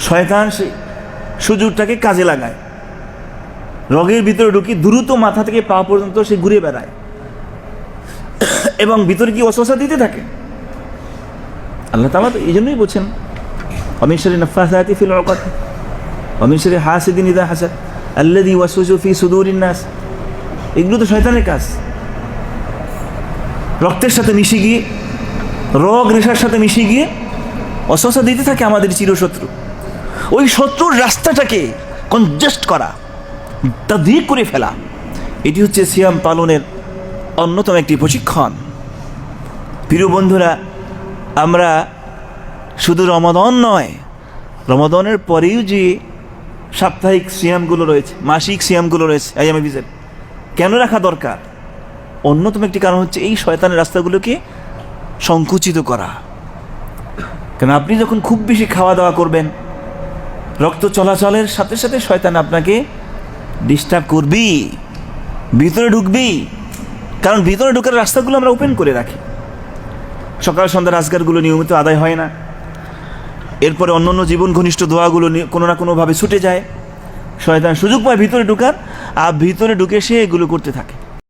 শয়তান সে সুযোগটাকে কাজে লাগায়, রগের ভিতরে ঢুকি দ্রুত মাথা থেকে পা পর্যন্ত সে ঘুরে বেড়ায় এবং ভিতরে কি ওয়াসওয়াসা দিতে থাকে। আল্লাহ তাআলা তো এই জন্যই বলছেন ওমিন শাররি নাফাসাতি ফিল উকাদ ওমিন শাররি হাসিদিন ইযা হাসাদ আল্লাযী ওয়াসওয়াসু ফি সুদুরিন নাস। এগুলো তো শয়তানের কাজ, রক্তের সাথে মিশে গিয়ে, রগ রেশার সাথে মিশে গিয়ে ওয়াসওয়াসা দিতে থাকে আমাদের চিরশত্রু। ওই শত্রুর রাস্তাটাকে কনজেস্ট করা, তাদীক করে ফেলা, এটি হচ্ছে সিয়াম পালনের অন্যতম একটি প্রশিক্ষণ। প্রিয় বন্ধুরা, আমরা শুধু রমাদান নয়, রমাদানের পরেও যে সাপ্তাহিক সিয়ামগুলো রয়েছে, মাসিক সিয়ামগুলো রয়েছে, আইয়ামে বিজের কেন রাখা দরকার? অন্যতম একটি কারণ হচ্ছে এই শয়তানের রাস্তাগুলোকে সংকুচিত করা। কারণ আপনি যখন খুব বেশি খাওয়া দাওয়া করবেন, রক্ত চলাচলের সাথে সাথে শয়তান আপনাকে ডিস্টার্ব করবি, ভিতরে ঢুকবি। কারণ ভিতরে ঢুকার রাস্তাগুলো আমরা ওপেন করে রাখি, সকাল সন্ধ্যার আজকারগুলো নিয়মিত আদায় হয় না, এরপরে অন্যান্য জীবন ঘনিষ্ঠ দোয়াগুলো কোনো না কোনোভাবে ছুটে যায়, শয়তান সুযোগ পায় ভিতরে ঢুকার, আর ভিতরে ঢুকে সে এগুলো করতে থাকে।